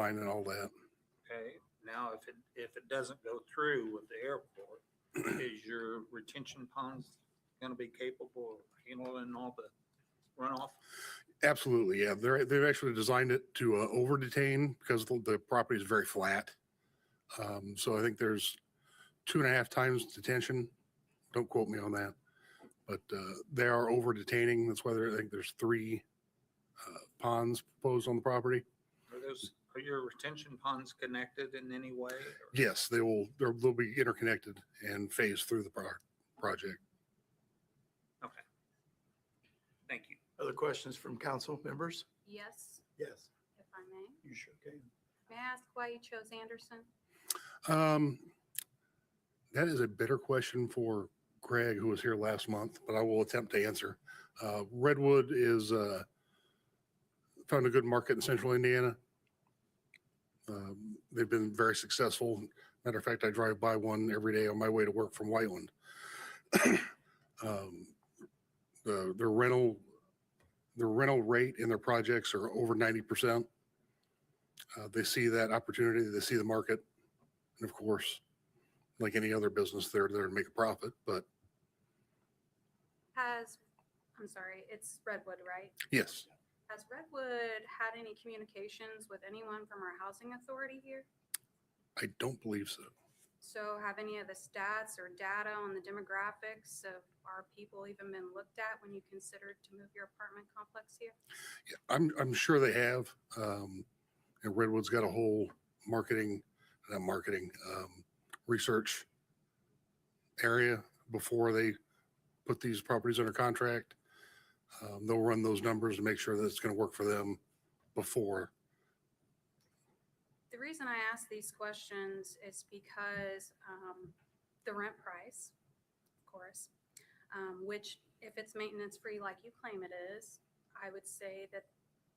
design and all that. Okay, now if it doesn't go through with the airport, is your retention ponds gonna be capable of handling all the runoff? Absolutely, yeah. They've actually designed it to over detain because the property is very flat. So I think there's 2.5 times detention. Don't quote me on that, but they are over detaining. That's why I think there's 3 ponds proposed on the property. Are your retention ponds connected in any way? Or- Yes, they'll be interconnected and phased through the project. Okay. Thank you. Other questions from council members? Yes, Yes, if I may. you sure can. May I ask why you chose Anderson? That is a better question for Greg, who was here last month, but I will attempt to answer. Redwood is found a good market in central Indiana. They've been very successful. Matter of fact, I drive by one every day on my way to work from Whiteland. The rental rate in their projects are over 90%. They see that opportunity, they see the market, and of course, like any other business, they're there to make a profit. But I'm sorry, it's Redwood, right? yes, Has Redwood had any communications with anyone from our housing authority here? I don't believe so. So have any of the stats or data on the demographics of our people even been looked at when you considered to move your apartment complex here? Yeah, I'm sure they have. And Redwood's got a whole research area before they put these properties under contract. They'll run those numbers to make sure that it's going to work for them before. The reason I ask these questions is because the rent price, of course, which if it's maintenance free like you claim it is, I would say that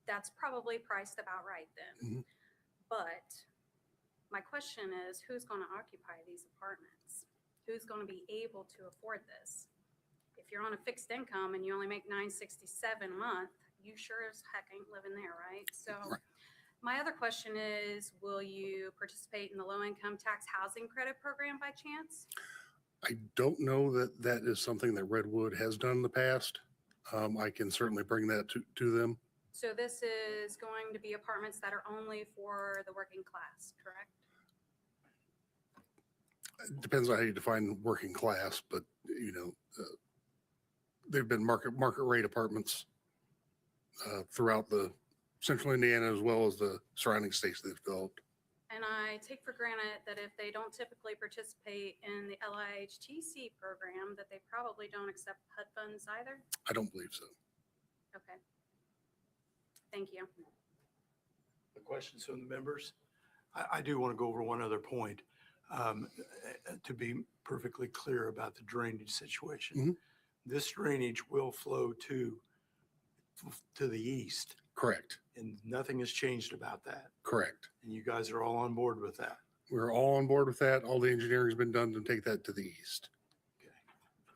that's probably priced about right then. But my question is, who's going to occupy these apartments? Who's going to be able to afford this? If you're on a fixed income and you only make $967 a month, you sure as heck ain't living there, right? So Right. my other question is, will you participate in the low income tax housing credit program by chance? I don't know that that is something that Redwood has done in the past. I can certainly bring that to them. So this is going to be apartments that are only for the working class, correct? It depends on how you define working class, but they've been market rate apartments throughout the central Indiana as well as the surrounding states they've developed. And I take for granted that if they don't typically participate in the LIHTC program, that they probably don't accept HUD funds either? I don't believe so. Okay. Thank you. The questions from the members? I do want to go over one other point to be perfectly clear about the drainage situation. Mhm. This drainage will flow to the east, Correct. and nothing has changed about that. Correct. And you guys are all on board with that. We're all on board with that. All the engineering's been done to take that to the east. Okay.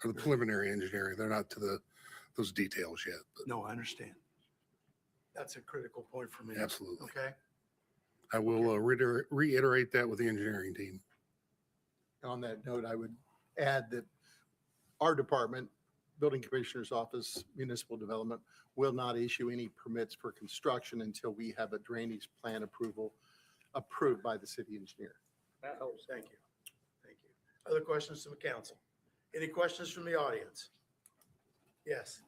Or the preliminary engineering. They're not to those details yet. But No, I understand. That's a critical point for me. absolutely. Okay. I will reiterate that with the engineering team. On that note, I would add that our department, Building Commissioner's Office, Municipal Development, will not issue any permits for construction until we have a drainage plan approval approved by the city engineer. That helps. Thank you. Thank you. Other questions from the council? Any questions from the audience? Yes.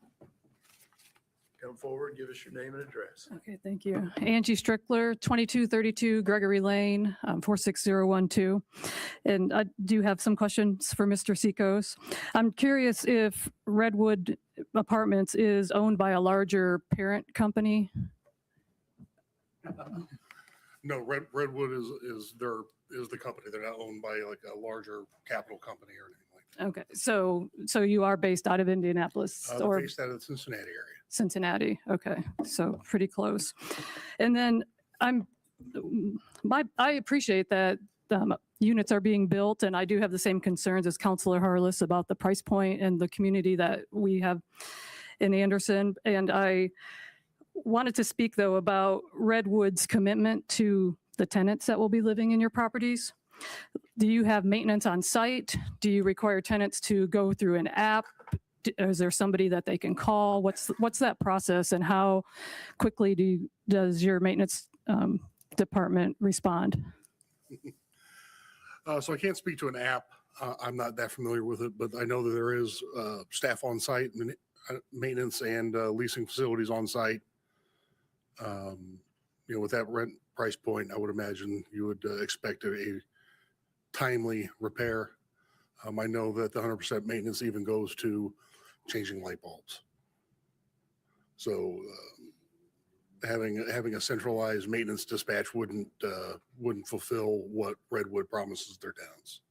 Come forward, give us your name and address. Okay, thank you. Angie Strickler, 2232 Gregory Lane, 46012. And I do have some questions for Mr. Seekos. I'm curious if Redwood Apartments is owned by a larger parent company. No, Redwood is the company. They're not owned by like a larger capital company or anything like that. Okay, so you are based out of Indianapolis They're or based out of the Cincinnati area. Cincinnati. Okay, so pretty close. And then I appreciate that units are being built, and I do have the same concerns as Councilor Harless about the price point and the community that we have in Anderson. And I wanted to speak though about Redwood's commitment to the tenants that will be living in your properties. Do you have maintenance on site? Do you require tenants to go through an app? Is there somebody that they can call? What's that process, and how quickly does your maintenance department respond? So I can't speak to an app. I'm not that familiar with it, but I know that there is staff on site, maintenance and leasing facilities on site. With that rent price point, I would imagine you would expect a timely repair. I know that the 100% maintenance even goes to changing light bulbs. So having a centralized maintenance dispatch wouldn't fulfill what Redwood promises their towns.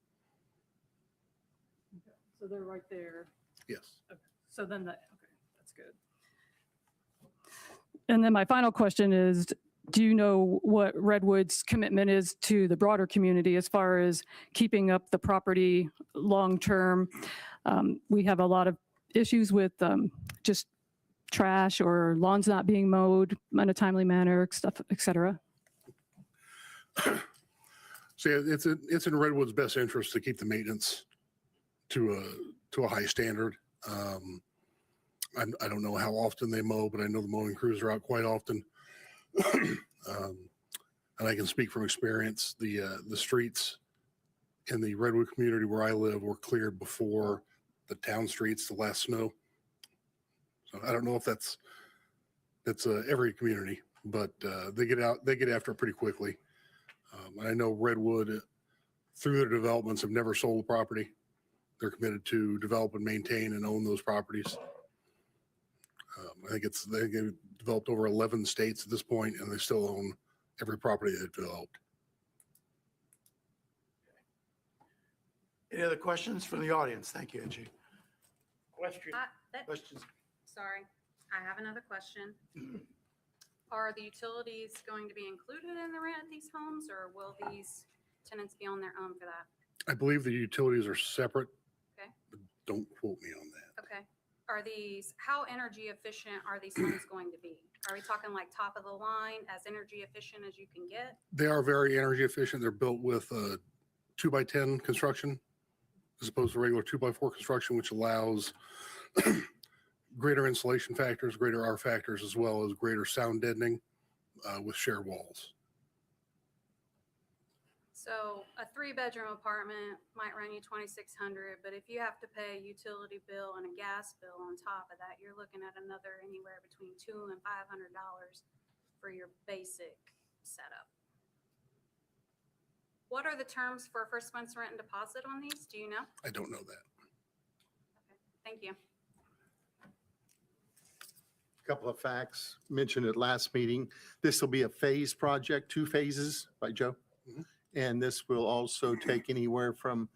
So they're right there. Yes. So then okay, that's good. And then my final question is, do you know what Redwood's commitment is to the broader community as far as keeping up the property long-term? We have a lot of issues with just trash or lawns not being mowed in a timely manner, stuff, et cetera. So yeah, it's in Redwood's best interest to keep the maintenance to a high standard. I don't know how often they mow, but I know the mowing crews are out quite often. And I can speak from experience. The streets in the Redwood community where I live were cleared before the town streets, the last snow. So I don't know if that's every community, but they get after it pretty quickly. And I know Redwood, through their developments, have never sold the property. They're committed to develop and maintain and own those properties. I think they've developed over 11 states at this point, and they still own every property they've developed. Any other questions from the audience? Thank you, Angie. Question. Questions? Sorry, I have another question. Are the utilities going to be included in the rent of these homes, or will these tenants be on their own for that? I believe the utilities are separate. Okay. But don't quote me on that. Okay. How energy efficient are these homes going to be? Are we talking like top of the line, as energy efficient as you can get? They are very energy efficient. They're built with 2x10 construction as opposed to regular 2x4 construction, which allows greater insulation factors, greater R factors, as well as greater sound deadening with shared walls. So a 3-bedroom apartment might run you $2,600, but if you have to pay a utility bill and a gas bill on top of that, you're looking at another anywhere between $200 and $500 for your basic setup. What are the terms for first month's rent and deposit on these? Do you know? I don't know that. Okay, thank you. Couple of facts mentioned at last meeting. This will be a phase project, 2 phases, right, Joe? Mhm. And this will also take anywhere from,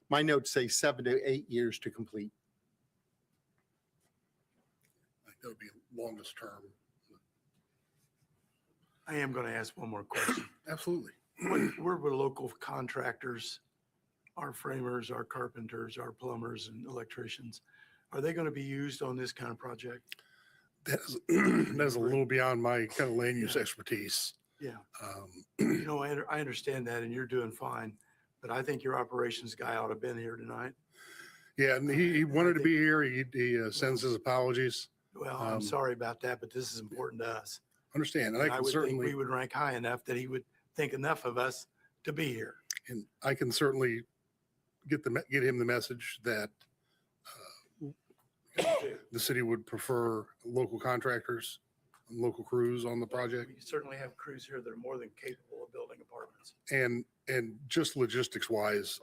my notes say 7 to 8 years to complete. I think that would be longest term. I am going to ask one more question. Absolutely. We're with local contractors, our framers, our carpenters, our plumbers and electricians. Are they going to be used on this kind of project? That is a little beyond my kind of land use expertise. Yeah. You know, I understand that and you're doing fine, but I think your operations guy ought to have been here tonight. Yeah, and he wanted to be here. He sends his apologies. Well, I'm Um, sorry about that, but this is important to us. Understand, and And I I can would think certainly, we would rank high enough that he would think enough of us to be here. and I can certainly get him the message that the city would prefer local contractors, and local crews on the project. We certainly have crews here that are more than capable of building apartments. And just logistics wise,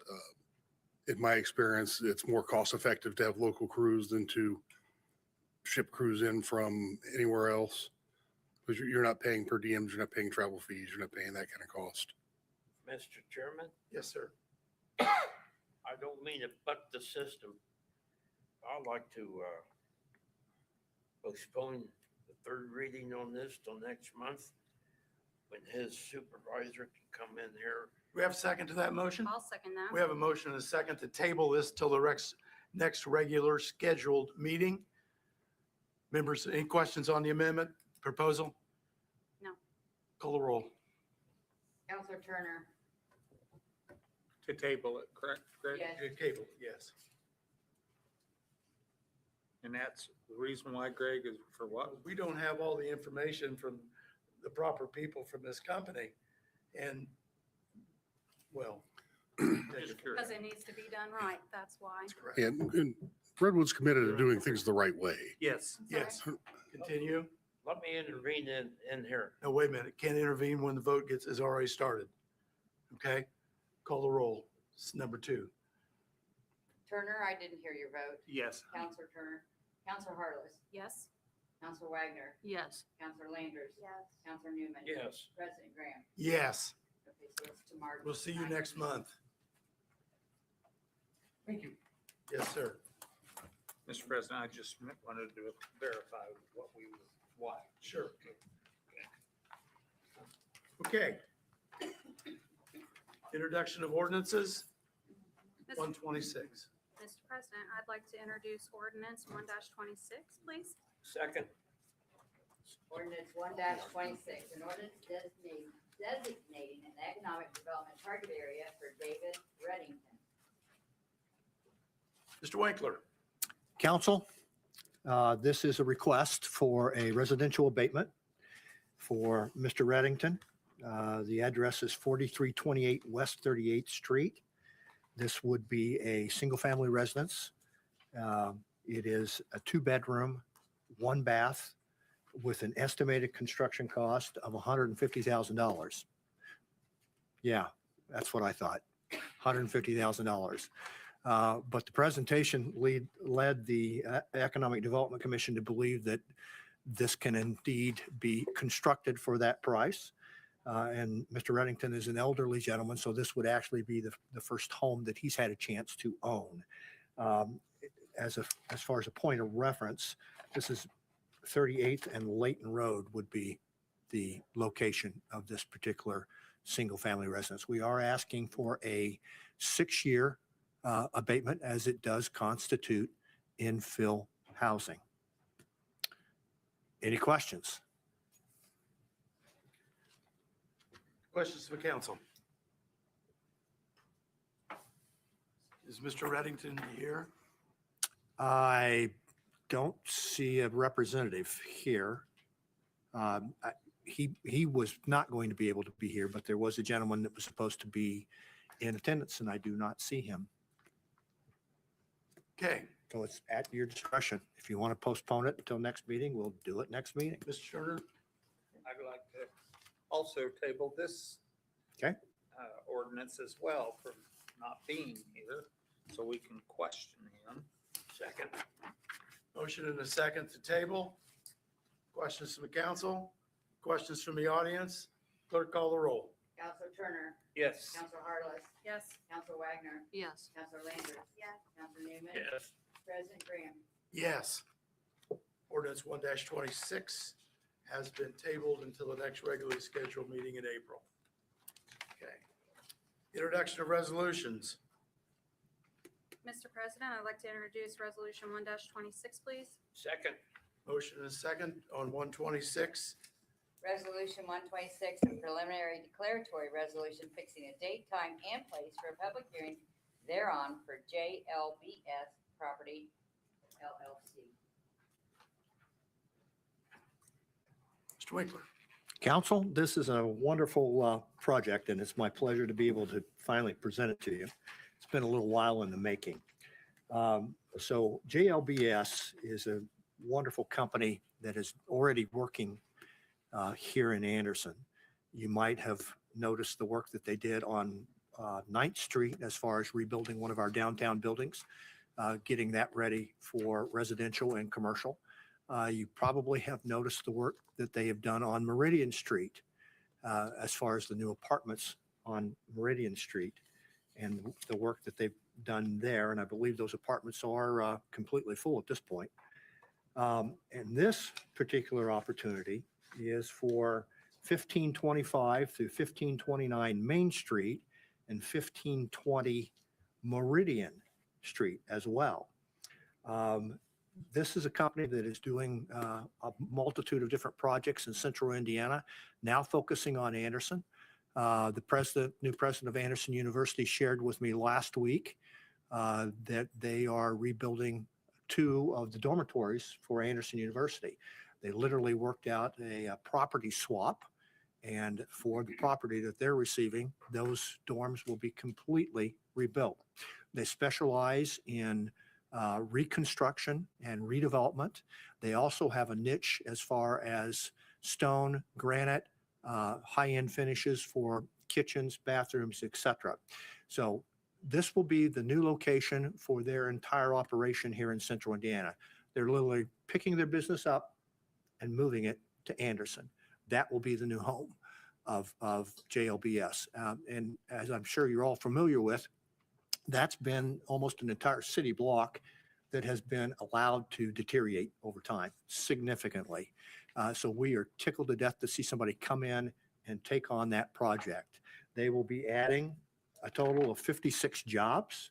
in my experience, it's more cost effective to have local crews than to ship crews in from anywhere else. Because you're not paying per diems, you're not paying travel fees, you're not paying that kind of cost. Mr. Chairman, Yes, sir. I don't mean to buck the system. I'd like to postpone the third reading on this till next month when his supervisor can come in here. We have a second to that motion? I'll second that. We have a motion and a second to table this till the next regular scheduled meeting. Members, any questions on the amendment proposal? No. Call the roll. Counselor Turner. To table it, correct, Greg? Yes. Cable, yes. And that's the reason why, Greg, is for what? We don't have all the information from the proper people from this company. And, well. Just curious. Because it needs to be done right, that's why. That's correct. And Redwood's committed to doing things the right way. Yes. Yes, continue. Let me intervene in here. No, wait a minute. Can't intervene when the vote is already started. Okay? Call the roll. It's number 2. Turner, I didn't hear your vote. Yes. Counselor Turner. Counselor Harless. Yes? Counselor Wagner. Yes. Counselor Landers. Yes. Counselor Newman. Yes. President Graham. Yes. Okay, so it's to March. We'll see you next month. Thank you. Yes, sir. Mr. President, I just wanted to verify what we, why. Sure. Okay. Introduction of ordinances, Mr. 126. Mr. President, I'd like to introduce ordinance 1-26, please. Second. Ordinance 1-26, an ordinance designating an economic development target area for David Reddington. Mr. Winkler. Council, this is a request for a residential abatement for Mr. Reddington. The address is 4328 West 38th Street. This would be a single-family residence. It is a 2-bedroom, 1 bath with an estimated construction cost of $150,000. Yeah, that's what I thought, $150,000. But the presentation led the Economic Development Commission to believe that this can indeed be constructed for that price. And Mr. Reddington is an elderly gentleman, so this would actually be the first home that he's had a chance to own. As far as a point of reference, this is 38th and Layton Road would be the location of this particular single-family residence. We are asking for a 6-year abatement, as it does constitute infill housing. Any questions? Questions from council? Is Mr. Reddington here? I don't see a representative here. He was not going to be able to be here, but there was a gentleman that was supposed to be in attendance, and I do not see him. Okay, So it's at your discretion. If you want to postpone it until next meeting, we'll do it next meeting. Mr. Turner. I'd like to also table this Okay. ordinance as well from not being here, so we can question him. Second. Motion and a second to table. Questions from the council? Questions from the audience? Clerk, call the roll. Counselor Turner. Yes. Counselor Harless. Yes. Counselor Wagner. Yes. Counselor Landers. Yes. Counselor Newman. Yes. President Graham. Yes. Ordinance 1-26 has been tabled until the next regularly scheduled meeting in April. Okay. Introduction of resolutions. Mr. President, I'd like to introduce resolution 1-26, please. Second. Motion and a second on 126. Resolution 126, a preliminary declaratory resolution fixing a date, time, and place for a public hearing thereon for JLBS Property LLC. Mr. Winkler. Council, this is a wonderful project, and it's my pleasure to be able to finally present it to you. It's been a little while in the making. So JLBS is a wonderful company that is already working here in Anderson. You might have noticed the work that they did on 9th Street as far as rebuilding one of our downtown buildings, getting that ready for residential and commercial. You probably have noticed the work that they have done on Meridian Street as far as the new apartments on Meridian Street and the work that they've done there. And I believe those apartments are completely full at this point. And this particular opportunity is for 1525 through 1529 Main Street and 1520 Meridian Street as well. This is a company that is doing a multitude of different projects in central Indiana, now focusing on Anderson. The new president of Anderson University shared with me last week that they are rebuilding 2 of the dormitories for Anderson University. They literally worked out a property swap, and for the property that they're receiving, those dorms will be completely rebuilt. They specialize in reconstruction and redevelopment. They also have a niche as far as stone, granite, high-end finishes for kitchens, bathrooms, etc. So this will be the new location for their entire operation here in Central Indiana. They're literally picking their business up and moving it to Anderson. That will be the new home of JLBS. And as I'm sure you're all familiar with, that's been almost an entire city block that has been allowed to deteriorate over time significantly. So we are tickled to death to see somebody come in and take on that project. They will be adding a total of 56 jobs.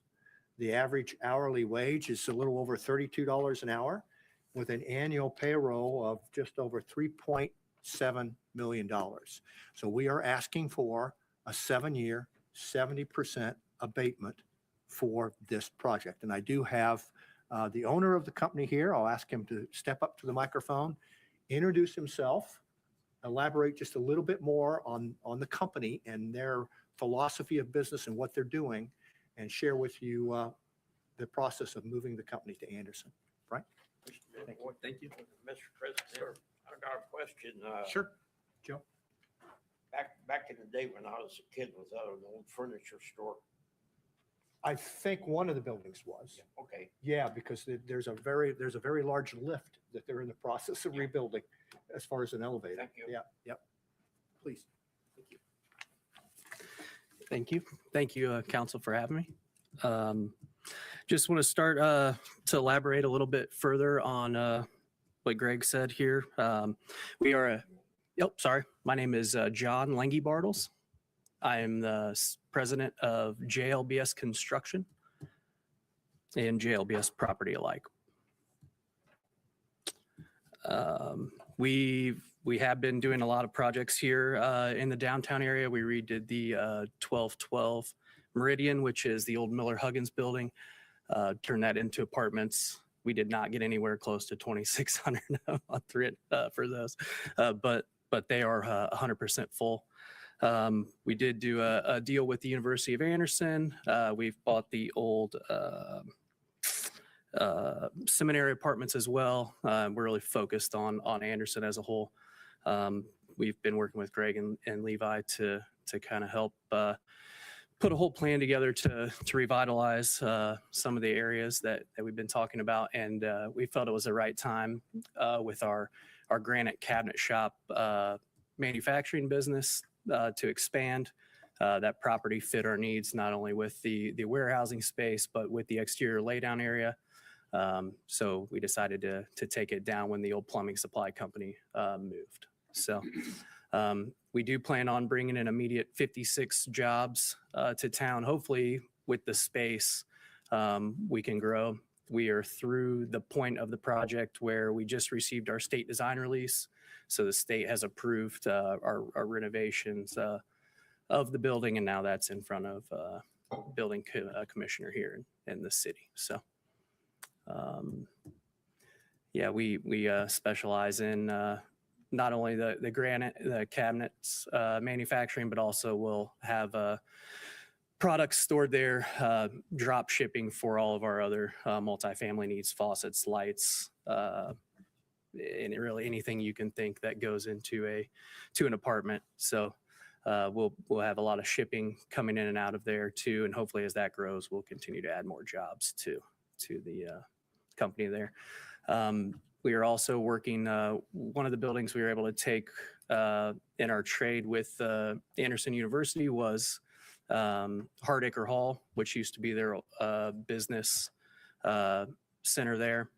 The average hourly wage is a little over $32 an hour, with an annual payroll of just over $3.7 million. So we are asking for a 7-year, 70% abatement for this project. And I do have the owner of the company here. I'll ask him to step up to the microphone, introduce himself, elaborate just a little bit more on the company and their philosophy of business and what they're doing, and share with you the process of moving the company to Anderson. Frank? Thank you. Mr. President, I got a question. Sure. Joe? Back in the day when I was a kid, was that an old furniture store? I think one of the buildings was. Okay. Yeah, because there's a very large lift that they're in the process of rebuilding as far as an elevator. Thank you. Yeah, yep. Please. Thank you. Thank you, Council, for having me. Just want to start to elaborate a little bit further on what Greg said here. My name is John Lengy Bartles. I am the president of JLBS Construction and JLBS Property alike. We have been doing a lot of projects here in the downtown area. We redid the 1212 Meridian, which is the old Miller Huggins building, turned that into apartments. We did not get anywhere close to 2,600 a month rent for those, but they are 100% full. We did do a deal with the University of Anderson. We've bought the old seminary apartments as well. We're really focused on Anderson as a whole. We've been working with Greg and Levi to kind of help put a whole plan together to revitalize some of the areas that we've been talking about. And we felt it was the right time with our granite cabinet shop manufacturing business to expand. That property fit our needs, not only with the warehousing space, but with the exterior laydown area. So we decided to take it down when the old plumbing supply company moved. So we do plan on bringing in immediate 56 jobs to town. Hopefully with the space, we can grow. We are through the point of the project where we just received our state design release. So the state has approved our renovations of the building, and now that's in front of building commissioner here in the city. So yeah, we specialize in not only the granite, the cabinets manufacturing, but also we'll have products stored there, drop shipping for all of our other multifamily needs, faucets, lights, and really anything you can think that goes into an apartment. So we'll have a lot of shipping coming in and out of there too, and hopefully as that grows, we'll continue to add more jobs to the company there. We are also working, one of the buildings we were able to take in our trade with Anderson University was Hardacre Hall, which used to be their business center there.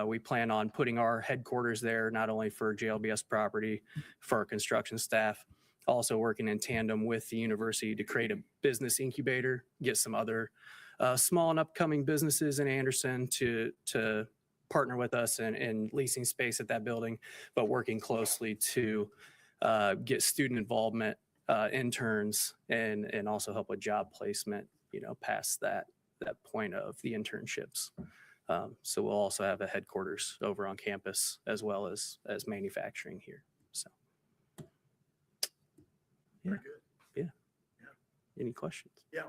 We plan on putting our headquarters there, not only for JLBS property, for our construction staff, also working in tandem with the university to create a business incubator, get some other small and upcoming businesses in Anderson to partner with us in leasing space at that building, but working closely to get student involvement interns and also help with job placement, past that point of the internships. So we'll also have a headquarters over on campus as well as manufacturing here. So Very good. any questions? Yeah,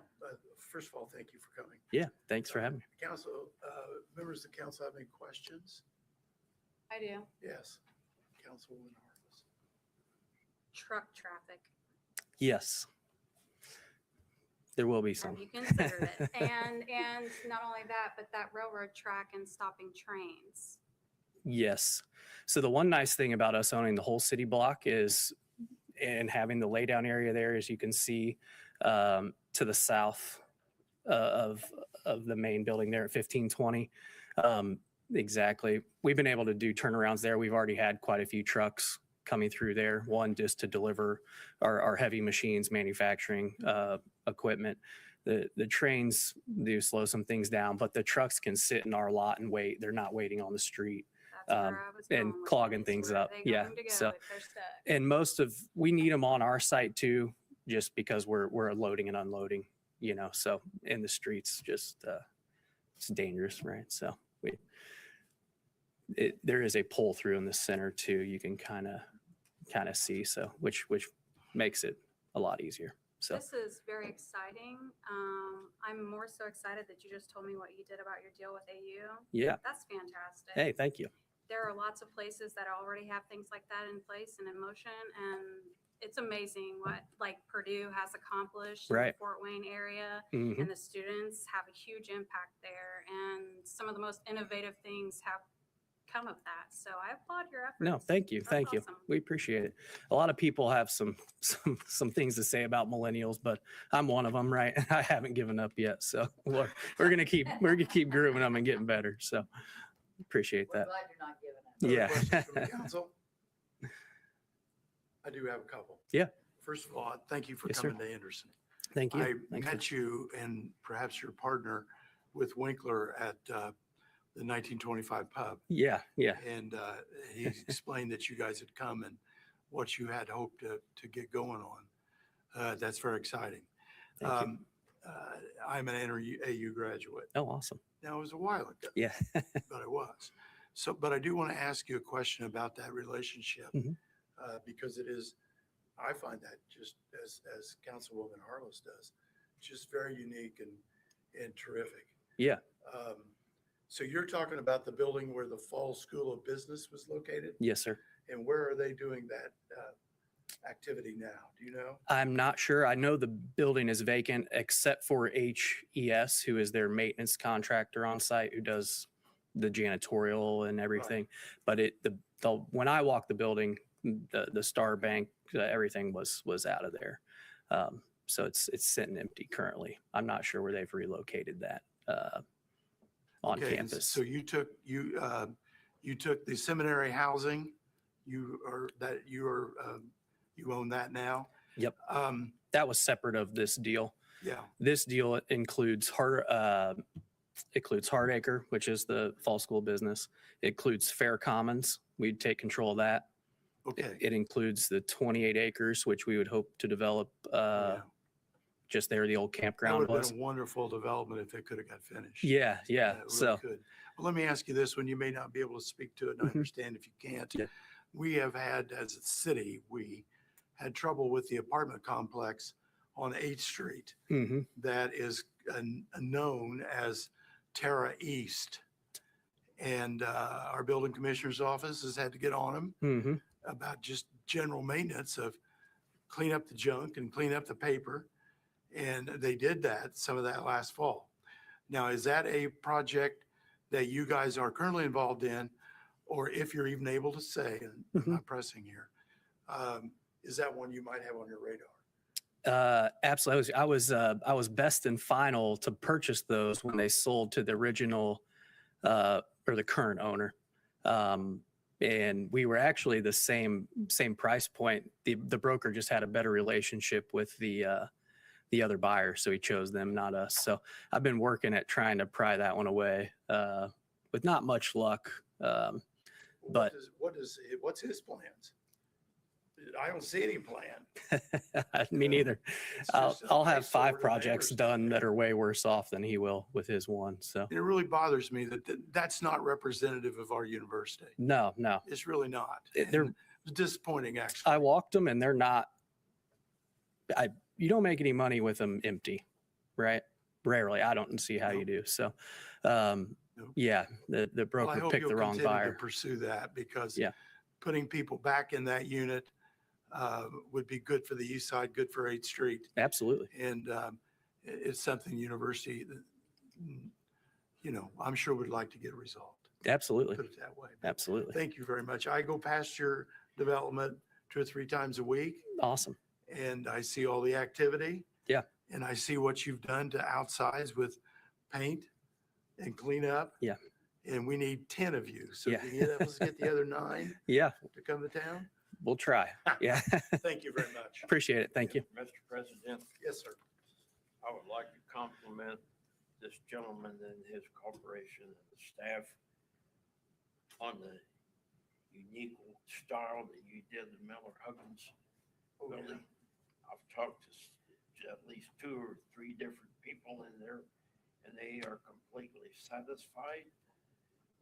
first of all, thank you for coming. Yeah. Thanks for having me. Council, members of the council have any questions? I do. Yes. Councilwoman Harless. Truck traffic. Yes. There will be some. Have you considered it? And not only that, but that railroad track and stopping trains. Yes. So the one nice thing about us owning the whole city block is, and having the laydown area there, as you can see, to the south of the main building there at 1520. Exactly. We've been able to do turnarounds there. We've already had quite a few trucks coming through there. One just to deliver our heavy machines, manufacturing equipment. The trains do slow some things down, but the trucks can sit in our lot and wait. They're not waiting on the street. That's where I was and going with clogging this. things Where are up. they Yeah, going to go so- if they're stuck? And we need them on our site too, just because we're loading and unloading, so in the streets, just it's dangerous, right? So there is a pull through in the center too. You can kind of see, so which makes it a lot easier. So This is very exciting. I'm more so excited that you just told me what you did about your deal with AU. yeah. That's fantastic. Hey, thank you. There are lots of places that already have things like that in place and in motion, and it's amazing what like Purdue has accomplished in the Right. Fort Wayne area, Mhm. and the students have a huge impact there, and some of the most innovative things have come of that. So I applaud your efforts. No, thank you. That's Thank you. awesome. We appreciate it. A lot of people have some things to say about millennials, but I'm one of them, right? I haven't given up yet. So we're going to keep grooming them and getting better. So appreciate We're that. glad you're not giving up. Other Yeah. questions from the council? I do have a couple. Yeah. First of all, thank you for Yes, sir. coming to Anderson. Thank you. I Thanks met you and perhaps your partner with Winkler at the 1925 pub. Yeah. Yeah. And he explained that you guys had come and what you had hoped to get going on. That's very exciting. Thank you. I'm an AU graduate. Oh, awesome. Now, it was a while ago, Yeah. but it was. So, but I do want to ask you a question about that relationship Mhm. because it is, I find that just as Councilwoman Harless does, just very unique and terrific. Yeah. So you're talking about the building where the Fall School of Business was located? Yes, sir. And where are they doing that activity now? Do you know? I'm not sure. I know the building is vacant except for HES, who is their maintenance contractor on site, who does the janitorial and everything. But when I walked the building, the Star Bank, everything was out of there. So it's sitting empty currently. I'm not sure where they've relocated that on Okay, and campus. So you took the seminary housing, you own that now? Yep. That was separate of this deal. Yeah, This deal includes Hardacre, which is the Fall School business. It includes Fair Commons. We'd take control of that. okay. It includes the 28 acres, which we would hope to develop Yeah. just there the old That campground would have was. been a wonderful development if it could have got finished. Yeah, yeah. it really So, could. Well, let me ask you this one. You may not be able to speak to it, and I Mhm. understand if you can't. Yeah. We have had, as a city, we had trouble with the apartment complex on 8th Street mhm. that is known as Terra East. And our building commissioner's office has had to get on them Mhm. about just general maintenance of clean up the junk and clean up the paper. And they did that, some of that last fall. Now, is that a project that you guys are currently involved in? Or if you're even able to say, and I'm not pressing here, is that one you might have on your radar? Absolutely. I was best and final to purchase those when they sold to the original or the current owner. And we were actually the same price point. The broker just had a better relationship with the other buyer, so he chose them, not us. So I've been working at trying to pry that one away with not much luck. But- What's his plans? I don't see any plan. Me neither. It's I'll, just a I'll have eyesore 5 to projects neighbors. done that are way worse off than he will with his one. So It really bothers me that that's not representative of our university. no. It's really not. They're, And it's disappointing, actually. I walked them and they're not, you don't make any money with them empty, right? Rarely. I don't see how you do. So, yeah, the Well, I broker hope picked you'll the wrong continue to buyer. pursue that because Yeah. putting people back in that unit would be good for the east side, good for 8th Street. Absolutely. And it's something university, I'm sure would like to get resolved. Absolutely. Put it that way. Absolutely. Thank you very much. I go past your development 2 or 3 times a week Awesome. and I see all the activity. Yeah. And I see what you've done to outsides with paint and cleanup. Yeah. And we need 10 of you. So Yeah. can you let's get the other 9 Yeah, to come to town? we'll try. Yeah. Thank you very much. Appreciate it. Thank you. Mr. President, Yes, sir. I would like to compliment this gentleman and his corporation and the staff on the unique style that you did the Miller Huggins Oh, yeah. building. I've talked to at least 2 or 3 different people in there, and they are completely satisfied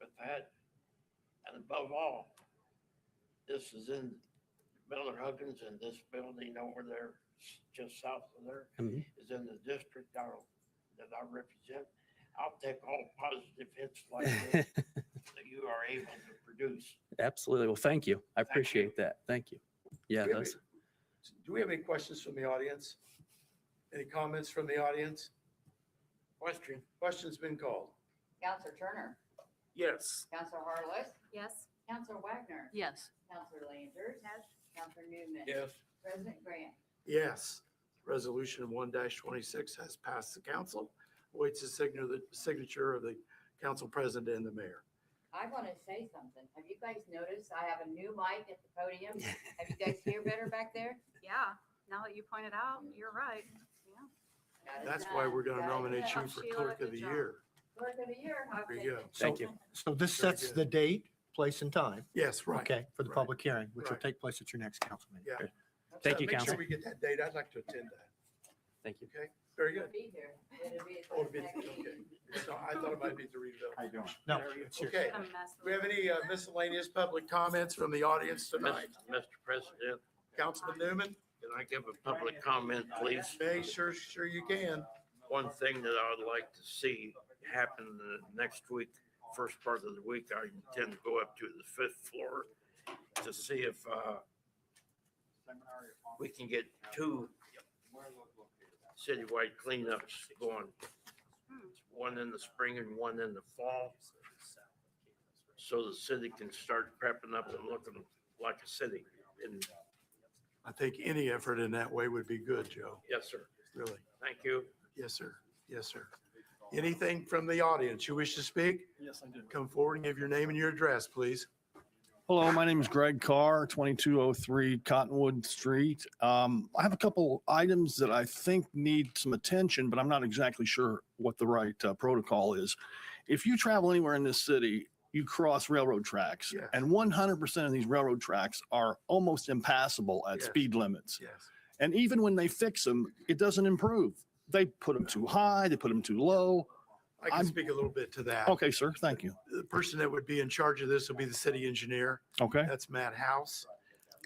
with that. And above all, this is in Miller Huggins, and this building over there, just south of there, Mhm. is in the district that I represent. I'll take all positive hits like this that you are able to produce. Absolutely. Well, thank you. I Thank you. appreciate that. Thank you. Yeah, Do we have those, Do we have any questions from the audience? Any comments from the audience? Question? Question's been called. Counselor Turner, Yes. Counselor Harless, Yes. Counselor Wagner, Yes. Counselor Landers. Yes. Counselor Newman. Yes. President Grant. Yes. Resolution 1-26 has passed the council. Awaits the signature of the council president and the mayor. I want to say something. Have you guys noticed I have a new mic at the podium? Have you guys hear better back there? Yeah. Now that you pointed out, you're right. Yeah. Got it That's why we're going to done. Got it nominate you done. for Sheila, clerk of good the job. year. Clerk of the year. I'll There take you go. it. Thank So- you. So this Very sets good. the date, place and time, Yes, right. okay, for the right, public hearing, which will right. take place at your next council meeting. Yeah. Thank you, Make Council. sure we get that date. I'd like to attend that. Thank you. Okay, very It'll good. be here. It'll be. Oh, it'd be- next week. okay. So I thought it might be the redevelopment. No, it's yours. Okay, I'm messing do we have with any miscellaneous public comments from the audience tonight? Mr. President, Councilman Newman? can I give a public comment, please? Hey, sure you can. One thing that I would like to see happen next week, first part of the week, I intend to go up to the 5th floor to see if we can get 2 citywide cleanups going. One in the spring and one in the fall. So the city can start prepping up and looking like a city. And I think any effort in that way would be good, Joe. yes, sir. Really. Thank you. Yes, sir. Yes, sir. Anything from the audience you wish to speak? Yes, I do. Come forward and give your name and your address, please. Hello, my name is Greg Carr, 2203 Cottonwood Street. I have a couple items that I think need some attention, but I'm not exactly sure what the right protocol is. If you travel anywhere in this city, you cross railroad tracks, Yes. and 100% of these railroad tracks are almost impassable at Yes. speed limits. Yes. And even when they fix them, it doesn't improve. They put them too high, they put them too low. I can I'm- speak a little bit to that. Okay, sir, thank you. The person that would be in charge of this will be the city engineer. Okay, That's Matt House.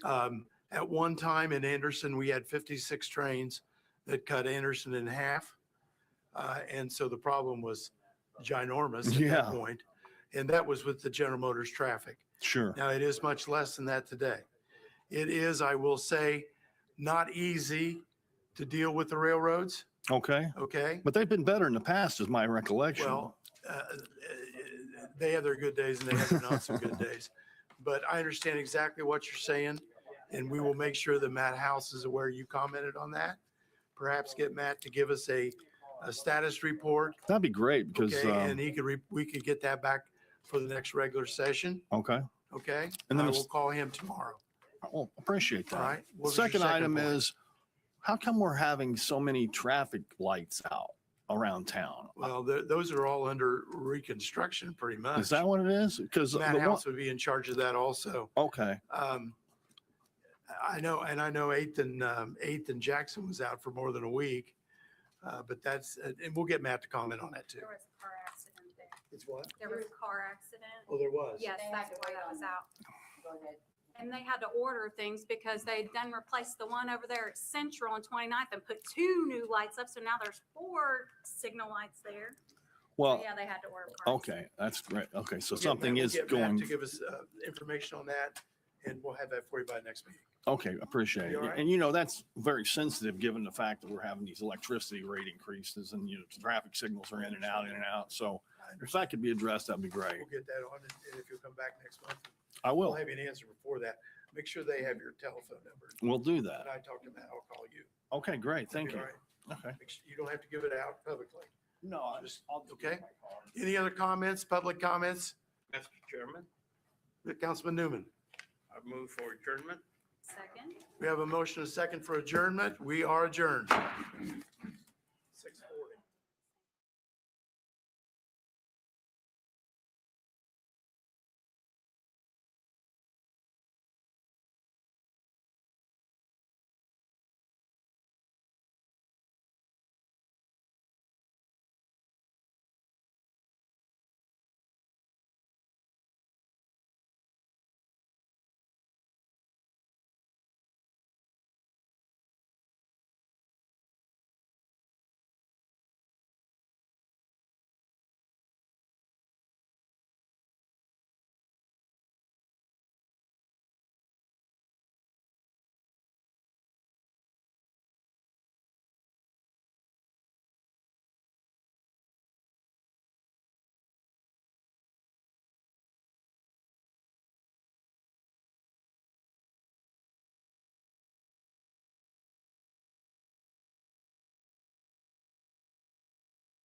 At one time in Anderson, we had 56 trains that cut Anderson in half. And so the problem was ginormous at Yeah. that point. And that was with the General Motors traffic. sure. Now, it is much less than that today. It is, I will say, not easy to deal with the railroads, Okay, okay? but they've been better in the past, is my recollection. Well, they have their good days and they have their not so good days. But I understand exactly what you're saying, and we will make sure that Matt House is aware you commented on that. Perhaps get Matt to give us a status report, That'd be great because, okay? And he could, we could get that back for the next regular session, okay, okay? And then I the- will call him tomorrow, well, appreciate all that. right? What was The your second item point? is, how come we're having so many traffic lights out around town? Well, those are all under reconstruction pretty much. Is that what it is? Because Matt House would be in charge of that also. okay, I know, and I know Eighth and Jackson was out for more than a week. But that's, and we'll get Matt to comment on that too. There was a car accident there. It's what? There was a car accident. Oh, there was? Yes, They that's had to why wait that on was that. out. Go ahead. And they had to order things because they'd then replaced the one over there at Central on 29th and put 2 new lights up. So now there's 4 signal lights there. So Well, yeah, they had to order parts. okay, that's great. Okay, so We'll get something Matt- we'll is get Matt going, To give us information on that, and we'll have that for you by next meeting. okay, appreciate You it. all right? And you know, that's very sensitive, given the fact that we're having these electricity rate increases and, you know, traffic signals are in and out. So if that could be addressed, that'd be great. We'll get that on, and if you'll come back next month, I we'll will. have you an answer before that. Make sure they have your telephone number. We'll do When that. I talk to Matt, I'll call you. Okay, great. Thank All you. right? Okay. Make sure- You don't have to give it out publicly. No, I just, I'll. Okay. Any other comments, public comments? Mr. Chairman, Councilman Newman? I move for adjournment. Second. We have a motion, a second for adjournment. We are adjourned.